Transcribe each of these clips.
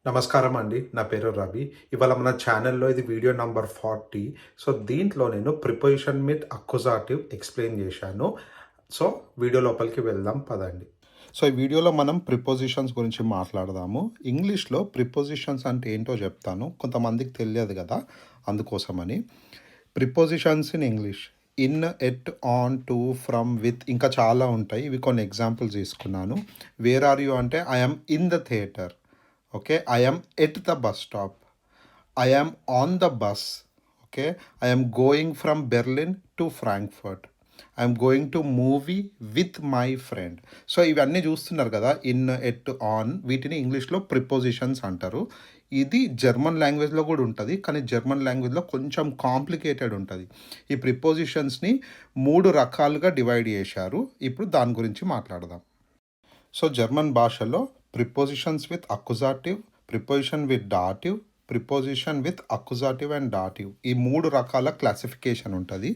నమస్కారం అండి. నా పేరు రవి. ఇవాళ మన ఛానల్‌లో ఇది వీడియో నంబర్ 40. సో, దీంట్లో నేను ప్రిపోజిషన్ విత్ అక్యుజాటివ్ ఎక్స్‌ప్లెయిన్ చేశాను. సో, వీడియో లోపలికి వెళ్దాం పదండి. సో, ఈ వీడియోలో మనం ప్రిపోజిషన్స్ గురించి మాట్లాడదాము. ఇంగ్లీష్‌లో ప్రిపోజిషన్స్ అంటే ఏంటో చెప్తాను. కొంతమందికి తెలియదు కదా! అందుకోసమని. Prepositions in English in, at, on, to, from, with ఇంకా చాలా ఉంటాయి. ఇవి కొన్ని ఎగ్జాంపుల్స్ తీసుకున్నాను. వేర్ ఆర్ యూ అంటే I am in the theatre. Okay, I am at the bus stop. I am on the bus. Okay, I am going from Berlin to Frankfurt. I am going to movie with my friend. So ఇవన్నీ చూస్తున్నారు కదా, in, at, on, వీటిని ఇంగ్లీష్లో prepositions అంటారు. ఇది German లాంగ్వేజ్లో కూడా ఉంటుంది, కానీ జర్మన్ లాంగ్వేజ్లో కొంచెం కాంప్లికేటెడ్ ఉంటుంది. ఈ ప్రిపోజిషన్స్ని 3 రకాలుగా డివైడ్ చేశారు. ఇప్పుడు దాని గురించి మాట్లాడదాం. సో జర్మన్ భాషలో prepositions with accusative, preposition with dative, preposition with accusative and dative, ఈ 3 రకాల క్లాసిఫికేషన్ ఉంటుంది.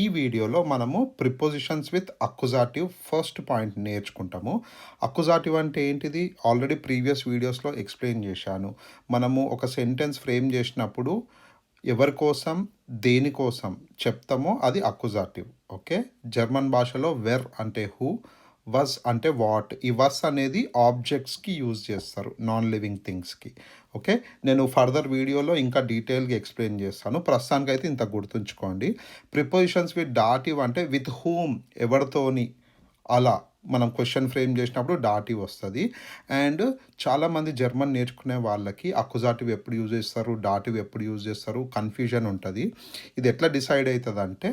ఈ వీడియోలో మనము prepositions with accusative first point నేర్చుకుంటాము. అక్యుజాటివ్ అంటే ఏంటిది ఆల్రెడీ ప్రీవియస్ వీడియోస్లో ఎక్స్ప్లెయిన్ చేశాను. మనము ఒక సెంటెన్స్ ఫ్రేమ్ చేసినప్పుడు ఎవరి కోసం, దేనికోసం చెప్తామో అది అక్యుజాటివ్. ఓకే, జర్మన్ భాషలో వెర్ అంటే హూ, వస్ అంటే వాట్. ఈ వస్ అనేది ఆబ్జెక్ట్స్కి యూజ్ చేస్తారు, నాన్ లివింగ్ థింగ్స్కి. ఓకే, నేను ఫర్దర్ వీడియోలో ఇంకా డీటెయిల్గా ఎక్స్ప్లెయిన్ చేస్తాను. ప్రస్తుతానికి అయితే ఇంత గుర్తుంచుకోండి. ప్రిపోజిషన్స్ విత్ డాటివ్ అంటే విత్ హూమ్, ఎవరితోని, అలా మనం క్వశ్చన్ ఫ్రేమ్ చేసినప్పుడు డాటివ్ వస్తుంది. అండ్ చాలామంది జర్మన్ నేర్చుకునే వాళ్ళకి అక్యుజాటివ్ ఎప్పుడు యూజ్ చేస్తారు, డాటివ్ ఎప్పుడు యూజ్ చేస్తారు కన్ఫ్యూజన్ ఉంటుంది. ఇది ఎట్లా డిసైడ్ అవుతుంది అంటే,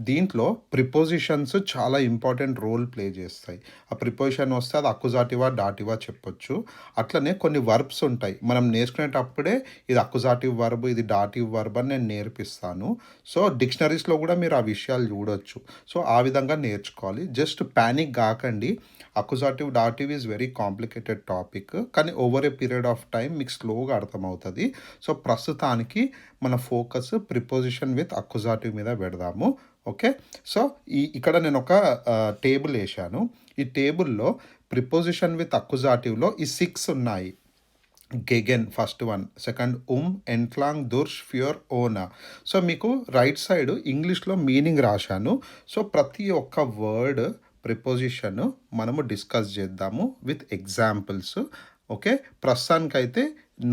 దీంట్లో ప్రిపోజిషన్స్ చాలా ఇంపార్టెంట్ రోల్ ప్లే చేస్తాయి. ఆ ప్రిపోజిషన్ వస్తే అది అక్యుజాటివా డాటివా చెప్పొచ్చు. అట్లనే కొన్ని వర్బ్స్ ఉంటాయి, మనం నేర్చుకునేటప్పుడే ఇది అక్యుజాటివ్ వర్బ్, ఇది డాటివ్ వర్బ్ అని నేను నేర్పిస్తాను. సో డిక్షనరీస్లో కూడా మీరు ఆ విషయాలు చూడొచ్చు. సో ఆ విధంగా నేర్చుకోవాలి. జస్ట్ ప్యానిక్ కాకండి. అక్యుజాటివ్ డాటివ్ ఈజ్ వెరీ కాంప్లికేటెడ్ టాపిక్, కానీ over a period of time మీకు స్లోగా అర్థమవుతుంది. సో ప్రస్తుతానికి మన ఫోకస్ ప్రిపోజిషన్ విత్ అక్యుజాటివ్ మీద పెడదాము. ఓకే, సో ఇక్కడ నేను ఒక టేబుల్ వేసాను. ఈ టేబుల్లో ప్రిపోజిషన్ విత్ అక్యుజాటివ్లో ఈ 6 ఉన్నాయి. గెగెన్ ఫస్ట్ వన్, సెకండ్ ఎంట్లాంగ్, దుర్ష్, ఫ్యూర్, ఓనా. సో మీకు రైట్ సైడ్ ఇంగ్లీష్లో మీనింగ్ రాశాను. సో ప్రతి ఒక్క వర్డ్ ప్రిపోజిషన్ మనము డిస్కస్ చేద్దాము విత్ ఎగ్జాంపుల్స్. ఓకే, ప్రస్తుతానికైతే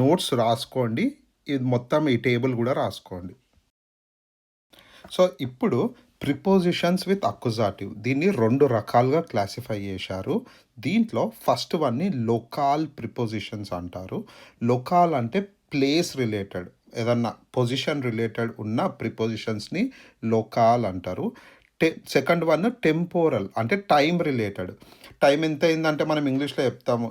నోట్స్ రాసుకోండి. ఇది మొత్తం ఈ టేబుల్ కూడా రాసుకోండి. సో ఇప్పుడు ప్రిపోజిషన్స్ విత్ అక్యుజాటివ్, దీన్ని 2 రకాలుగా క్లాసిఫై చేశారు. దీంట్లో ఫస్ట్ వన్ని లొకాల్ ప్రిపోజిషన్స్ అంటారు. లొకాల్ అంటే ప్లేస్ రిలేటెడ్, ఏదన్నా పొజిషన్ రిలేటెడ్ ఉన్న ప్రిపోజిషన్స్ని లొకాల్ అంటారు. సెకండ్ వన్ టెంపోరల్ అంటే టైం రిలేటెడ్. టైం ఎంత అయిందంటే మనం ఇంగ్లీష్లో చెప్తాము,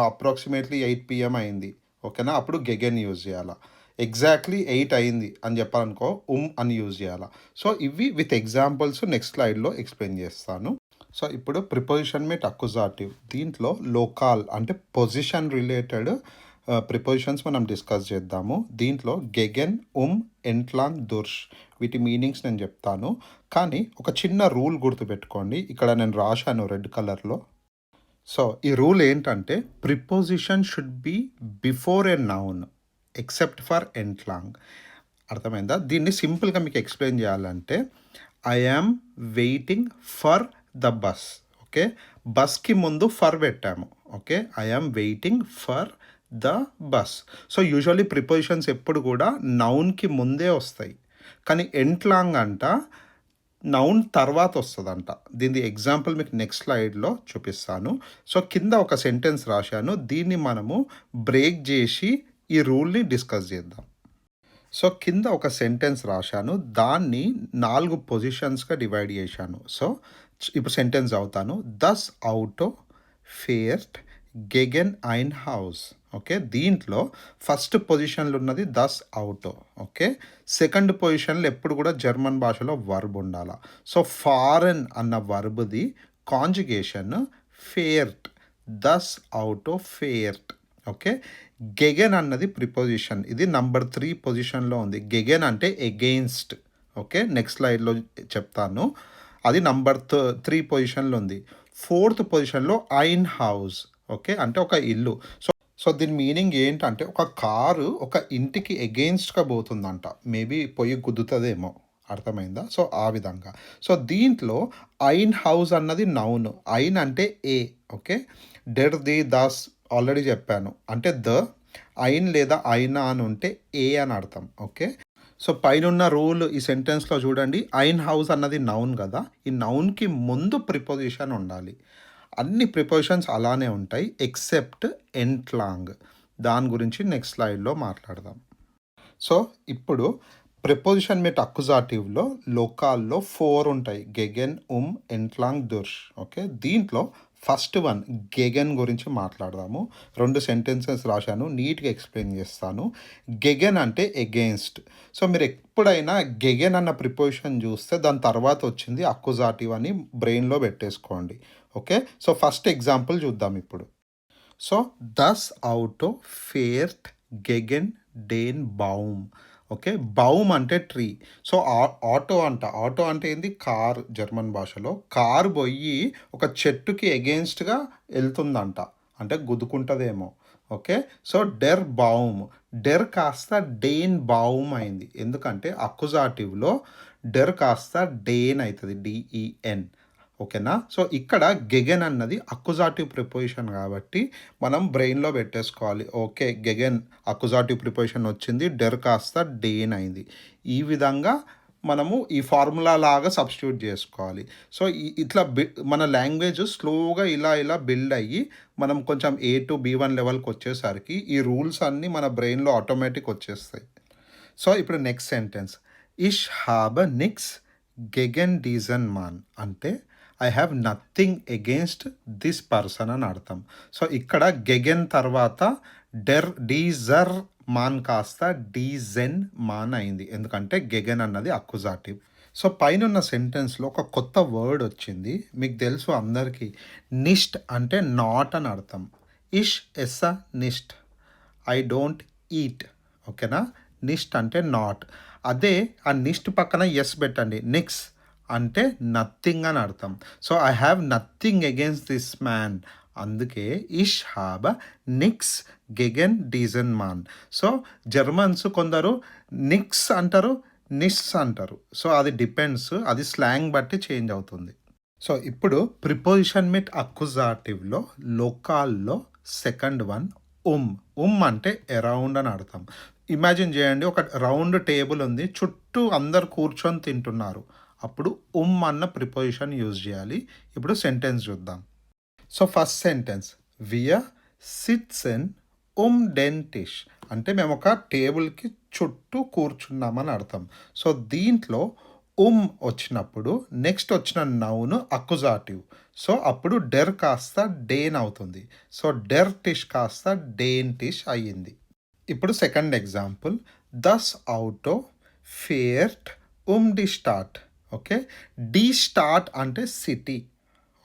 అప్రాక్సిమేట్లీ 8 PM అయింది. ఓకేనా, అప్పుడు గెగెన్ యూజ్ చేయాలా. ఎగ్జాక్ట్లీ 8 అయింది అని చెప్పాలనుకో అని యూజ్ చేయాలా. సో ఇవి విత్ ఎగ్జాంపుల్స్ నెక్స్ట్ స్లైడ్లో ఎక్స్ప్లెయిన్ చేస్తాను. సో ఇప్పుడు ప్రిపోజిషన్ విత్ అక్యుజాటివ్, దీంట్లో లోకాల్ అంటే పొజిషన్ రిలేటెడ్ ప్రిపోజిషన్స్ మనం డిస్కస్ చేద్దాము. దీంట్లో గెగెన్, ఎంట్లాంగ్, దుర్ష్, వీటి మీనింగ్స్ నేను చెప్తాను. కానీ ఒక చిన్న రూల్ గుర్తుపెట్టుకోండి, ఇక్కడ నేను రాశాను రెడ్ కలర్లో. సో ఈ రూల్ ఏంటంటే, preposition should be before a noun except for ఎంట్లాంగ్. అర్థమైందా? దీన్ని సింపుల్గా మీకు ఎక్స్ప్లెయిన్ చేయాలంటే, I am waiting for the bus. Okay, బస్కి ముందు ఫర్ పెట్టాము. Okay, I am waiting for the bus. So usually prepositions ఎప్పుడు కూడా నౌన్కి ముందే వస్తాయి, కానీ ఎంట్లాంగ్ అంట నౌన్ తర్వాత వస్తుందంట. దీని ఎగ్జాంపుల్ మీకు నెక్స్ట్ స్లైడ్లో చూపిస్తాను. సో కింద ఒక సెంటెన్స్ రాశాను, దీన్ని మనము బ్రేక్ చేసి ఈ రూల్ని డిస్కస్ చేద్దాం. సో కింద ఒక సెంటెన్స్ రాశాను, దాన్ని 4 పొజిషన్స్గా డివైడ్ చేశాను. సో ఇప్పుడు సెంటెన్స్ అవుతాను. దస్ అవుటో ఫేర్ట్ గెగెన్ ఐన్ హౌస్. ఓకే, దీంట్లో ఫస్ట్ పొజిషన్లో ఉన్నది దస్ అవుటో. ఓకే, సెకండ్ పొజిషన్లో ఎప్పుడు కూడా జర్మన్ భాషలో వర్బ్ ఉండాలి. సో ఫారెన్ అన్న వర్బ్ది కాంజుగేషన్ ఫేర్ట్, దస్ అవుటో ఫేర్ట్. ఓకే, గెగెన్ అన్నది ప్రిపోజిషన్, ఇది నంబర్ 3 పొజిషన్లో ఉంది. గెగెన్ అంటే ఎగెయిన్స్ట్. ఓకే, నెక్స్ట్ స్లైడ్లో చెప్తాను. అది నంబర్ 3 పొజిషన్లో ఉంది. 4th పొజిషన్లో ఐన్ హౌస్. ఓకే, అంటే ఒక ఇల్లు. సో దీని మీనింగ్ ఏంటంటే ఒక కారు ఒక ఇంటికి ఎగెయిన్స్ట్‌గా పోతుందంట. మేబీ పొయ్యి గుద్దుతదేమో. అర్థమైందా? సో ఆ విధంగా. సో దీంట్లో ఐన్ హౌస్ అన్నది నౌన్. ఐన్ అంటే ఏ. ఓకే. డెర్, ది, దాస్ ఆల్రెడీ చెప్పాను. అంటే ద, ఐన్ లేదా ఐనా అని ఉంటే ఏ అని అర్థం. ఓకే. సో పైనున్న రూల్ ఈ సెంటెన్స్‌లో చూడండి. ఐన్ హౌస్ అన్నది నౌన్ గదా! ఈ నౌన్‌కి ముందు ప్రిపోజిషన్ ఉండాలి. అన్ని ప్రిపోజిషన్స్ అలానే ఉంటాయి ఎక్సెప్ట్ ఎంట్లాంగ్. దాని గురించి నెక్స్ట్ స్లైడ్‌లో మాట్లాడదాం. సో ఇప్పుడు ప్రిపోజిషన్ విత్ అక్యుజాటివ్‌లో లోకాల్లో 4 ఉంటాయి. గెగెన్, ఎంట్లాంగ్, దుర్ష్. ఓకే. దీంట్లో ఫస్ట్ వన్ గెగెన్ గురించి మాట్లాడదాము. 2 సెంటెన్సెస్ రాశాను. నీట్‌గా ఎక్స్‌ప్లెయిన్ చేస్తాను. గెగెన్ అంటే ఎగెయిన్స్ట్. సో మీరు ఎప్పుడైనా గెగెన్ అన్న ప్రిపోజిషన్ చూస్తే దాని తర్వాత వచ్చింది అక్యుజాటివ్ అని బ్రెయిన్‌లో పెట్టేసుకోండి. ఓకే. సో ఫస్ట్ ఎగ్జాంపుల్ చూద్దాం ఇప్పుడు. సో దస్ ఆటో ఫేర్ట్ గెగెన్ డేన్ బాum. ఓకే. బాum అంటే ట్రీ. సో ఆటో అంట. ఆటో అంటే ఏంది? కార్ జర్మన్ భాషలో. కారు పోయి ఒక చెట్టుకి ఎగెయిన్స్ట్‌గా వెళ్తుందంట. అంటే గుద్దుకుంటదేమో. ఓకే. సో డెర్ బాum. డెర్ కాస్త డేన్ బాum అయింది. ఎందుకంటే అక్యుజాటివ్‌లో డెర్ కాస్త డేన్ అయితది. డీఈఎన్. ఓకేనా. సో ఇక్కడ గెగెన్ అన్నది అక్యుజాటివ్ ప్రిపోజిషన్ కాబట్టి మనం బ్రెయిన్‌లో పెట్టేసుకోవాలి. ఓకే. గెగెన్ అక్యుజాటివ్ ప్రిపోజిషన్ వచ్చింది. డెర్ కాస్త డేన్ అయింది. ఈ విధంగా మనము ఈ ఫార్ములా లాగా సబ్స్టిట్యూట్ చేసుకోవాలి. సో ఇట్లా మన లాంగ్వేజ్ స్లోగా ఇలా బిల్డ్ అయ్యి మనం కొంచెం A to B1 లెవెల్‌కి వచ్చేసరికి ఈ రూల్స్ అన్నీ మన బ్రెయిన్‌లో ఆటోమేటిక్ వచ్చేస్తాయి. సో ఇప్పుడు నెక్స్ట్ సెంటెన్స్. ఇష్ హాబ్ నిక్స్ గెగెన్ డీజన్ మాన్ అంటే I have nothing against this person అని అర్థం. సో ఇక్కడ గెగెన్ తర్వాత డీజర్ మాన్ కాస్త డీజెన్ మాన్ అయింది. ఎందుకంటే గెగెన్ అన్నది అక్యుజాటివ్. సో పైనున్న సెంటెన్స్లో ఒక కొత్త వర్డ్ వచ్చింది. మీకు తెలుసు అందరికీ. నిస్ట్ అంటే నాట్ అని అర్థం. ఇష్ ఎస్స నిస్ట్. I don't eat. ఓకేనా. నిస్ట్ అంటే నాట్. అదే ఆ నిస్ట్ పక్కన ఎస్ పెట్టండి. నిక్స్ అంటే నథింగ్ అని అర్థం. So I have nothing against this man. అందుకే ఇష్ హాబ్ నిక్స్ గెగెన్ డీజన్ మాన్. సో జర్మన్స్ కొందరు నిక్స్ అంటారు, నిస్ అంటారు. సో అది డిపెండ్స్. అది స్లాంగ్ బట్టి చేంజ్ అవుతుంది. సో ఇప్పుడు ప్రిపోజిషన్ విత్ అక్యుజాటివ్‌లో లోకాల్లో సెకండ్ వన్ అంటే అరౌండ్ అని అర్థం. ఇమాజిన్ చేయండి. ఒక రౌండ్ టేబుల్ ఉంది. చుట్టూ అందరు కూర్చొని తింటున్నారు. అప్పుడు అన్న ప్రిపోజిషన్ యూజ్ చేయాలి. ఇప్పుడు సెంటెన్స్ చూద్దాం. So first sentence. వియర్ సిట్సెన్ డెన్ టిష్ అంటే మేము ఒక టేబుల్కి చుట్టూ కూర్చున్నామని అర్థం. సో దీంట్లో వచ్చినప్పుడు నెక్స్ట్ వచ్చిన నౌన్ అక్యుజాటివ్. సో అప్పుడు డెర్ కాస్త డేన్ అవుతుంది. సో డెర్ టిష్ కాస్త డేన్ టిష్ అయ్యింది. ఇప్పుడు సెకండ్ ఎగ్జాంపుల్. దస్ ఆటో ఫేర్ట్ డి స్టార్ట్. ఓకే. డి స్టార్ట్ అంటే సిటీ.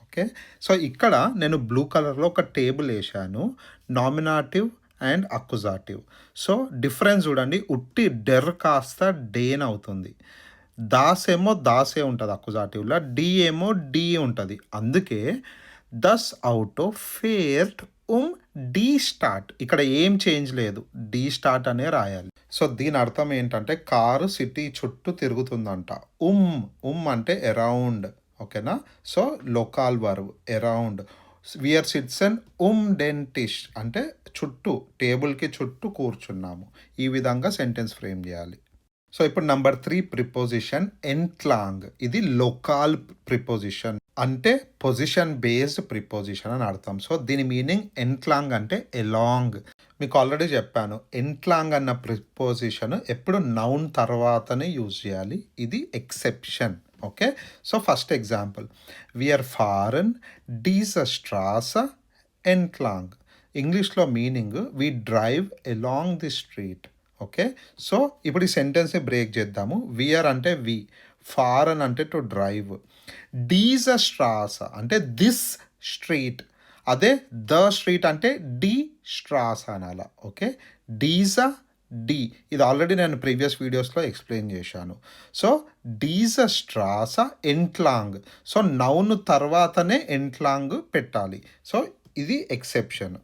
ఓకే. సో ఇక్కడ నేను బ్లూ కలర్లో ఒక టేబుల్ వేసాను. Nominative and accusative. So difference చూడండి. ఉట్టి డెర్ కాస్త డేన్ అవుతుంది. దాసే ఉంటుంది అక్యుజాటివ్లో. డి ఏమో డి ఉంటుంది. అందుకే దస్ ఆటో ఫేర్ట్ డి స్టార్ట్. ఇక్కడ ఏం చేంజ్ లేదు. డి స్టార్ట్ అనే రాయాలి. సో దీని అర్థం ఏంటంటే కారు సిటీ చుట్టూ తిరుగుతుందంట. అంటే అరౌండ్. ఓకేనా. So local verb around. వియర్ సిట్సెన్ డెంటిష్ అంటే చుట్టూ, టేబుల్కి చుట్టూ కూర్చున్నాము. ఈ విధంగా సెంటెన్స్ ఫ్రేమ్ చేయాలి. సో ఇప్పుడు నంబర్ 3 ప్రిపోజిషన్ ఎంట్లాంగ్. ఇది లోకల్ ప్రిపోజిషన్ అంటే పొజిషన్ బేస్డ్ ప్రిపోజిషన్ అని అర్థం. సో దీని మీనింగ్ ఎంట్లాంగ్ అంటే ఎలాంగ్. మీకు ఆల్రెడీ చెప్పాను. ఎంట్లాంగ్ అన్న ప్రిపోజిషన్ ఎప్పుడు నౌన్ తర్వాతనే యూజ్ చేయాలి. ఇది exception. Okay. So first example. విఆర్ ఫారెన్ డీస్ స్ట్రాస ఎంట్లాంగ్. ఇంగ్లీష్లో meaning we drive along the street. Okay. So ఇప్పుడు ఈ సెంటెన్స్ని బ్రేక్ చేద్దాము. వియర్ అంటే వి, ఫారెన్ అంటే టు డ్రైవ్, డీజ్ స్ట్రాస అంటే దిస్ స్ట్రీట్. అదే ద స్ట్రీట్ అంటే డి స్ట్రాస అనాల. ఓకే. డీజ డి ఇది ఆల్రెడీ నేను ప్రీవియస్ వీడియోస్లో ఎక్స్ప్లెయిన్ చేశాను. సో డీజ స్ట్రాస ఎంట్లాంగ్. సో నౌన్ తర్వాతనే ఎంట్లాంగ్ పెట్టాలి. సో ఇది ఎక్సెప్షన్.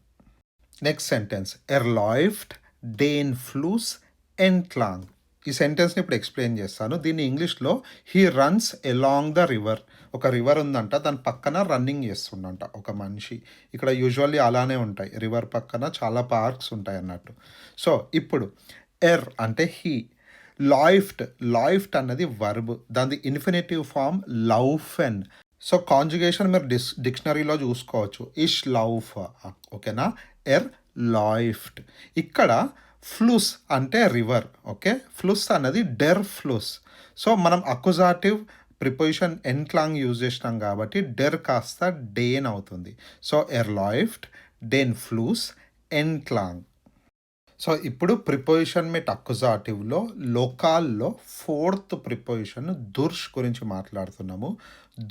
నెక్స్ట్ సెంటెన్స్ ఎర్లాయిఫ్ట్ డేన్ ఫ్లూస్ ఎంట్లాంగ్. ఈ సెంటెన్స్ని ఇప్పుడు ఎక్స్ప్లెయిన్ చేస్తాను. దీన్ని ఇంగ్లీష్లో he runs along the river. ఒక రివర్ ఉందంట, దాని పక్కన రన్నింగ్ చేస్తుండంట ఒక మనిషి. ఇక్కడ యూజువల్లీ అలానే ఉంటాయి, రివర్ పక్కన చాలా పార్క్స్ ఉంటాయి అన్నట్టు. సో ఇప్పుడు ఎర్ అంటే హీ, లాయిఫ్ట్ అన్నది వర్బ్, దాని ఇన్ఫినిటివ్ ఫామ్ లౌఫెన్. సో కాంజుగేషన్ మీరు డిక్షనరీలో చూసుకోవచ్చు, ఇష్ లౌఫ్, ఓకేనా. ఎర్ లాయిఫ్ట్. ఇక్కడ ఫ్లూస్ అంటే రివర్, ఓకే. ఫ్లూస్ అన్నది డెర్ ఫ్లూస్. సో మనం అక్యుజాటివ్ ప్రిపోజిషన్ ఎంట్లాంగ్ యూజ్ చేసినాం కాబట్టి డెర్ కాస్త డేన్ అవుతుంది. సో ఎర్ లాయిఫ్ట్ డెన్ ఫ్లూస్ ఎంట్లాంగ్. సో ఇప్పుడు ప్రిపోజిషన్ మిట్ అక్యుజాటివ్లో లోకాల్లో ఫోర్త్ ప్రిపోజిషన్ దుర్ష్ గురించి మాట్లాడుతున్నాము.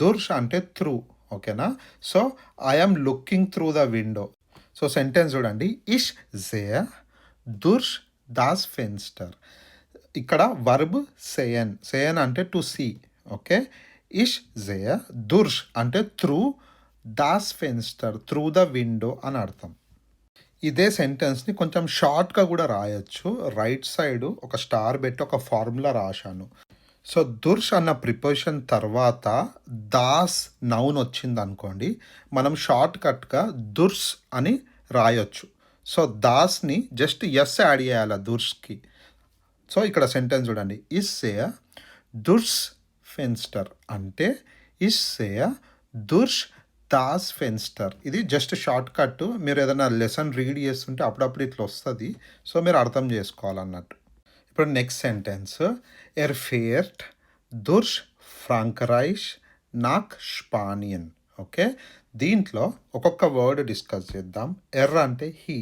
దుర్ష్ అంటే త్రూ, ఓకేనా. So I'm looking through the window. So sentence చూడండి, ఇష్ జే దుర్ష్ దాస్ ఫెన్స్టర్. ఇక్కడ వర్బ్ సేయన్, సేయన్ అంటే టు సీ, ఓకే. ఇష్ జే దుర్ష్ అంటే త్రూ, దాస్ ఫెన్స్టర్ త్రూ ద విండో అని అర్థం. ఇదే సెంటెన్స్ని కొంచెం షార్ట్గా కూడా రాయొచ్చు. రైట్ సైడ్ ఒక స్టార్ పెట్టి ఒక ఫార్ములా రాశాను. సో దుర్ష్ అన్న ప్రిపోజిషన్ తర్వాత దాస్ నౌన్ వచ్చింది అనుకోండి, మనం షార్ట్ కట్గా దుర్స్ అని రాయొచ్చు. సో దాస్ని జస్ట్ ఎస్ యాడ్ చేయాలి దుర్స్కి. సో ఇక్కడ సెంటెన్స్ చూడండి, ఇస్ ఏ దుర్స్ ఫెన్స్టర్ అంటే ఇస్ ఏ దుర్ష్ దాస్ ఫెన్స్టర్. ఇది జస్ట్ షార్ట్ కట్. మీరు ఏదైనా లెసన్ రీడ్ చేస్తుంటే అప్పుడప్పుడు ఇట్లా వస్తుంది, సో మీరు అర్థం చేసుకోవాలన్నట్టు. ఇప్పుడు నెక్స్ట్ సెంటెన్స్, ఎర్ఫేర్ట్ దుర్ష్ ఫ్రాంకరైష్ నాక్ స్పానియన్, ఓకే. దీంట్లో ఒక్కొక్క వర్డ్ డిస్కస్ చేద్దాం. ఎర్ర అంటే హీ,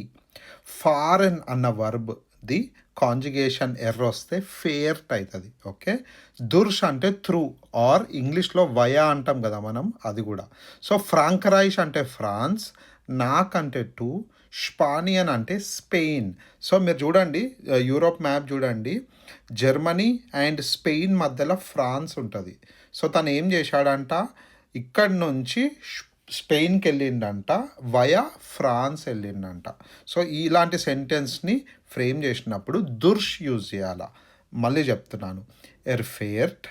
ఫారెన్ అన్న వర్బ్ ది కాంజుగేషన్ ఎర్ర వస్తే ఫేర్ట్ అవుతుంది, ఓకే. దుర్ష్ అంటే త్రూ ఆర్ ఇంగ్లీష్లో వయా అంటాం కదా మనం, అది కూడా. సో ఫ్రాంకరైష్ అంటే ఫ్రాన్స్, నాక్ అంటే టు, స్పానియన్ అంటే స్పెయిన్. సో మీరు చూడండి, యూరోప్ మ్యాప్ చూడండి, జర్మనీ అండ్ స్పెయిన్ మధ్యలో ఫ్రాన్స్ ఉంటుంది. సో తను ఏం చేశాడంట, ఇక్కడి నుంచి స్పెయిన్కి వెళ్ళిండంట, వయా ఫ్రాన్స్ వెళ్ళిండంట. సో ఇలాంటి సెంటెన్స్ని ఫ్రేమ్ చేసినప్పుడు దుర్ష్ యూజ్ చేయాల. మళ్ళీ చెప్తున్నాను, ఎర్ఫేర్ట్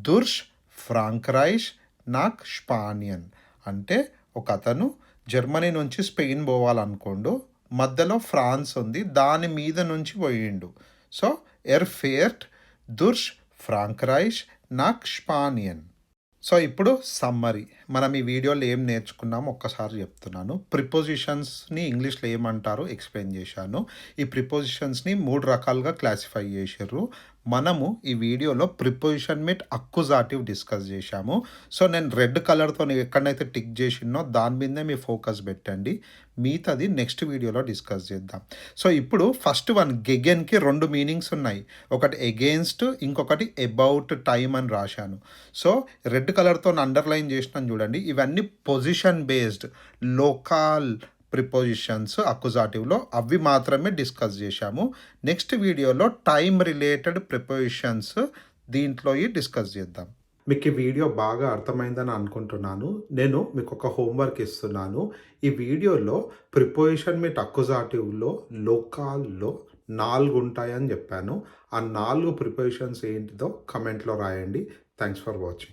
దుర్ష్ ఫ్రాంకరైష్ నాక్ స్పానియన్ అంటే ఒక అతను జర్మనీ నుంచి స్పెయిన్ పోవాలనుకోండు, మధ్యలో ఫ్రాన్స్ ఉంది, దాని మీద నుంచి పోయిండు. సో ఎర్ఫేర్ట్ దుర్ష్ ఫ్రాంకరైష్ నాక్ స్పానియన్. సో ఇప్పుడు సమ్మరీ, మనం ఈ వీడియోలో ఏం నేర్చుకున్నామో ఒక్కసారి చెప్తున్నాను. ప్రిపోజిషన్స్ని ఇంగ్లీష్లో ఏమంటారో ఎక్స్ప్లెయిన్ చేశాను. ఈ ప్రిపోజిషన్స్ని 3 రకాలుగా క్లాసిఫై చేశారు. మనము ఈ వీడియోలో ప్రిపోజిషన్ మిట్ అక్యుజాటివ్ డిస్కస్ చేశాము. సో నేను రెడ్ కలర్తో ఎక్కడైతే టిక్ చేసినో దాని మీదనే మీ ఫోకస్ పెట్టండి, మిగతాది నెక్స్ట్ వీడియోలో డిస్కస్ చేద్దాం. సో ఇప్పుడు ఫస్ట్ వన్, గెగెన్కి 2 మీనింగ్స్ ఉన్నాయి, ఒకటి ఎగెయిన్స్ట్, ఇంకొకటి అబౌట్ టైమ్ అని రాశాను. సో రెడ్ కలర్తో అండర్లైన్ చేసినాను చూడండి, ఇవన్నీ పొజిషన్ బేస్డ్ లోకల్ ప్రిపోజిషన్స్ అక్యుజాటివ్లో, అవి మాత్రమే డిస్కస్ చేశాము. నెక్స్ట్ వీడియోలో టైమ్ రిలేటెడ్ ప్రిపోజిషన్స్ దీంట్లో డిస్కస్ చేద్దాం. మీకు ఈ వీడియో బాగా అర్థమైందని అనుకుంటున్నాను. నేను మీకు ఒక హోంవర్క్ ఇస్తున్నాను. ఈ వీడియోలో ప్రిపోజిషన్ మీట్ అక్యుజాటివ్లో లోకాల్లో 4 ఉంటాయని చెప్పాను. ఆ 4 ప్రిపోజిషన్స్ ఏంటిదో కమెంట్లో రాయండి. Thanks for watching.